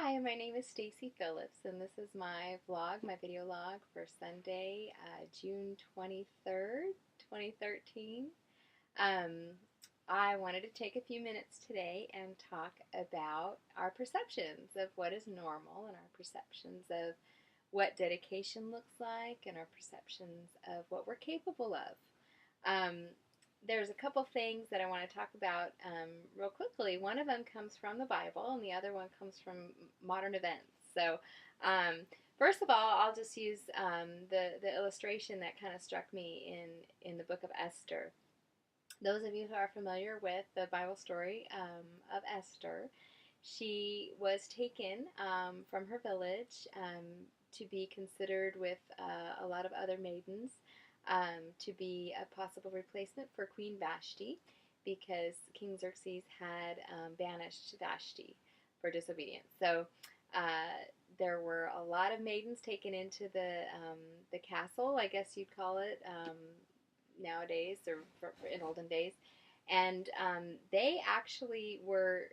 Hi, my name is Stacy Phillips, and this is my vlog, my video log for Sunday, June 23rd, 2013. Um, I wanted to take a few minutes today and talk about our perceptions of what is normal and our perceptions of what dedication looks like and our perceptions of what we're capable of. Um, there's a couple things that I want to talk about real quickly. One of them comes from the Bible, and the other one comes from modern events. So, um, first of all, I'll just use the illustration that kind of struck me in the book of Esther. Those of you who are familiar with the Bible story of Esther, she was taken from her village to be considered with a lot of other maidens to be a possible replacement for Queen Vashti because King Xerxes had banished Vashti for disobedience. So there were a lot of maidens taken into the castle, I guess you'd call it nowadays or in olden days. And they actually were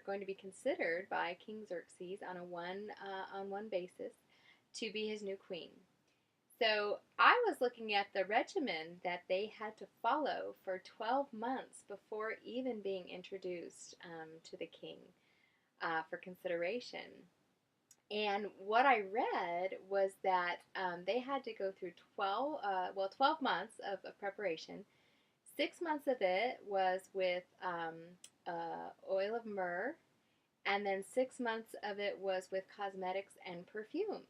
going to be considered by King Xerxes on one basis to be his new queen. So I was looking at the regimen that they had to follow for 12 months before even being introduced to the king for consideration. And what I read was that they had to go through 12 months of preparation. 6 months of it was with oil of myrrh, and then 6 months of it was with cosmetics and perfumes.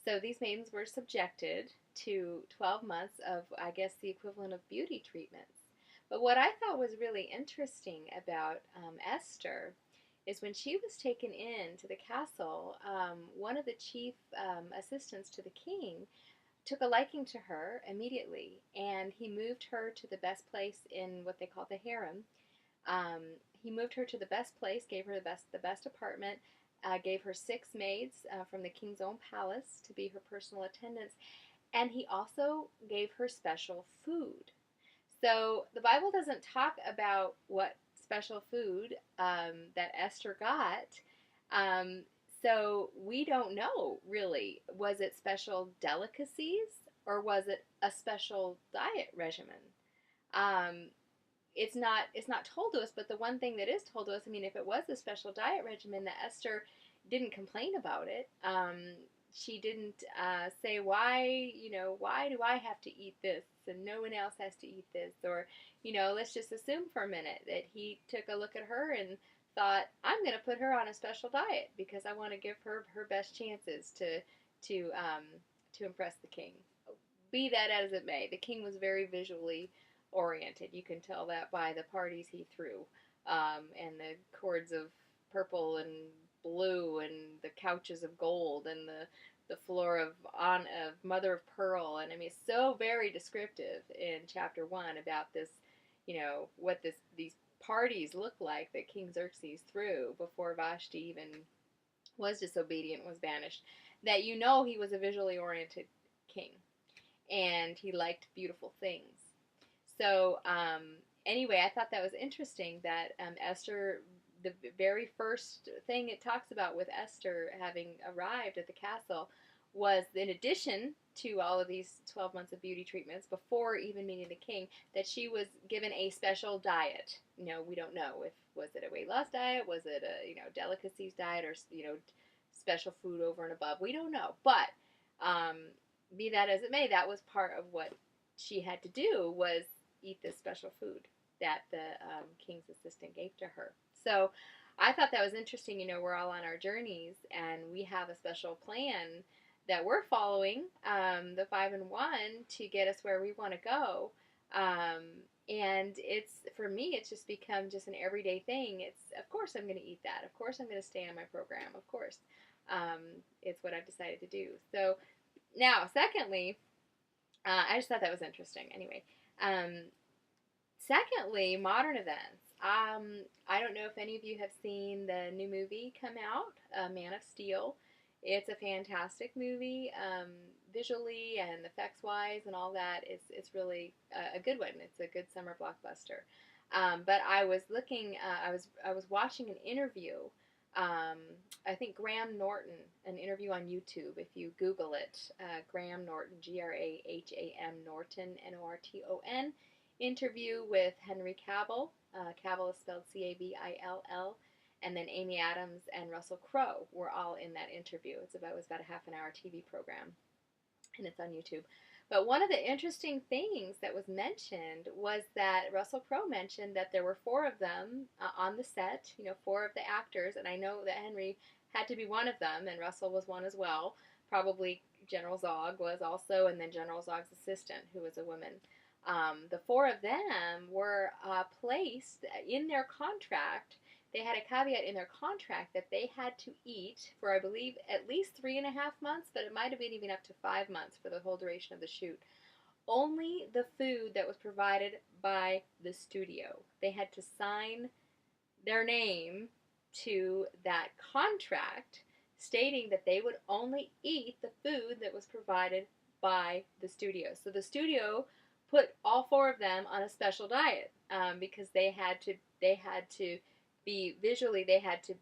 So these maidens were subjected to 12 months of, I guess, the equivalent of beauty treatments. But what I thought was really interesting about Esther is when she was taken in to the castle, one of the chief assistants to the king took a liking to her immediately, and he moved her to the best place in what they call the harem. He moved her to the best place, gave her the best apartment, gave her 6 maids from the king's own palace to be her personal attendants, and he also gave her special food. So the Bible doesn't talk about what special food that Esther got. So we don't know, really. Was it special delicacies or was it a special diet regimen? It's not told to us, but the one thing that is told to us, I mean, if it was a special diet regimen, that Esther didn't complain about it. She didn't say, why do I have to eat this and no one else has to eat this? Or, let's just assume for a minute that he took a look at her and thought, I'm going to put her on a special diet because I want to give her her best chances to impress the king. Be that as it may, the king was very visually oriented. You can tell that by the parties he threw, and the cords of purple and blue, and the couches of gold, and the floor of mother of pearl. And I mean, it's so very descriptive in chapter 1 about this, what these parties look like that King Xerxes threw before Vashti even was disobedient, was banished. That he was a visually oriented king, and he liked beautiful things. So anyway, I thought that was interesting that Esther, the very first thing it talks about with Esther having arrived at the castle was, in addition to all of these 12 months of beauty treatments before even meeting the king, that she was given a special diet. We don't know if was it a weight loss diet, was it a delicacies diet, or special food over and above. We don't know, but be that as it may, that was part of what she had to do, was eat this special food that the king's assistant gave to her. So I thought that was interesting. We're all on our journeys, and we have a special plan that we're following, the 5 and 1, to get us where we want to go. And for me, it's just become just an everyday thing. Of course I'm going to eat that. Of course I'm going to stay on my program. Of course. It's what I've decided to do. So now, secondly, I just thought that was interesting. Anyway, secondly, modern events. I don't know if any of you have seen the new movie come out, Man of Steel. It's a fantastic movie, visually and effects-wise and all that. It's really a good one. It's a good summer blockbuster. But I was looking, I was watching an interview I think Graham Norton, an interview on YouTube, if you Google it, Graham Norton, Graham Norton, Norton, interview with Henry Cavill. Cavill is spelled Cavill, and then Amy Adams and Russell Crowe were all in that interview. It was about a half an hour TV program, and it's on YouTube. But one of the interesting things that was mentioned was that Russell Crowe mentioned that there were four of them on the set, four of the actors, and I know that Henry had to be one of them, and Russell was one as well. Probably General Zog was also, and then General Zog's assistant, who was a woman. The four of them were placed in their contract. They had a caveat in their contract that they had to eat for, I believe, at least 3.5 months, but it might have been even up to 5 months for the whole duration of the shoot. Only the food that was provided by the studio. They had to sign their name to that contract stating that they would only eat the food that was provided by the studio. So the studio put all four of them on a special diet because they had to be visually, they had to,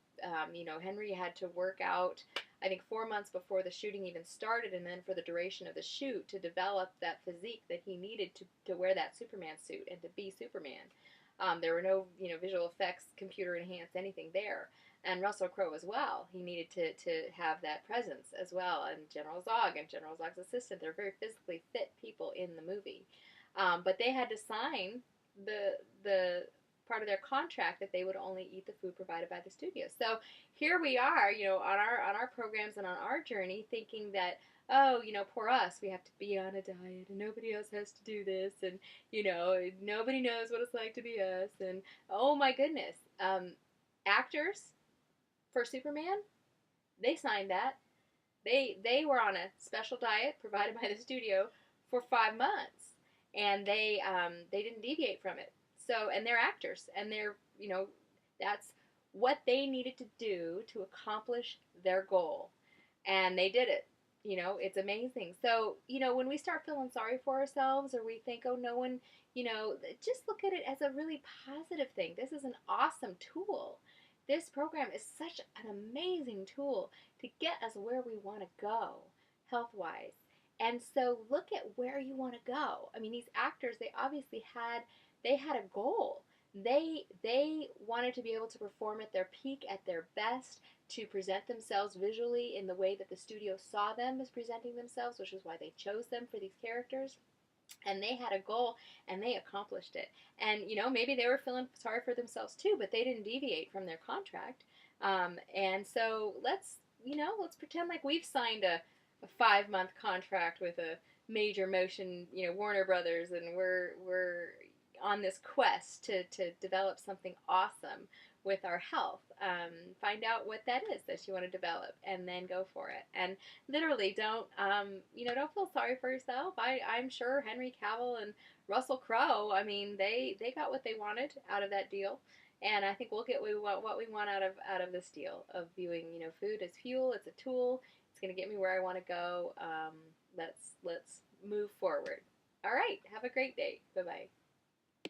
Henry had to work out, I think 4 months before the shooting even started, and then for the duration of the shoot to develop that physique that he needed to wear that Superman suit and to be Superman. There were no, visual effects, computer enhanced anything there. And Russell Crowe as well. He needed to have that presence as well. And General Zog and General Zog's assistant, they're very physically fit people in the movie. But they had to sign the part of their contract that they would only eat the food provided by the studio. So here we are, on our programs and on our journey, thinking that, oh, poor us, we have to be on a diet, and nobody else has to do this, and nobody knows what it's like to be us, and oh my goodness, actors for Superman, they signed that. They were on a special diet provided by the studio for 5 months, and they didn't deviate from it. So, and they're actors, and they're, that's what they needed to do to accomplish their goal. And they did it. It's amazing. So, when we start feeling sorry for ourselves, or we think, oh, no one, just look at it as a really positive thing. This is an awesome tool. This program is such an amazing tool to get us where we want to go, health-wise. And so look at where you want to go. I mean, these actors, they obviously had a goal. They wanted to be able to perform at their peak, at their best, to present themselves visually in the way that the studio saw them as presenting themselves, which is why they chose them for these characters. And they had a goal, and they accomplished it. And, maybe they were feeling sorry for themselves too, but they didn't deviate from their contract. And so let's pretend like we've signed a 5-month contract with a major motion, Warner Brothers, and we're on this quest to develop something awesome with our health. Find out what that is that you want to develop, and then go for it. And literally, don't feel sorry for yourself. I'm sure Henry Cavill and Russell Crowe, I mean, they got what they wanted out of that deal. And I think we'll get what we want out of this deal of viewing, food as fuel. It's a tool. It's going to get me where I want to go. Let's move forward. All right. Have a great day. Bye-bye.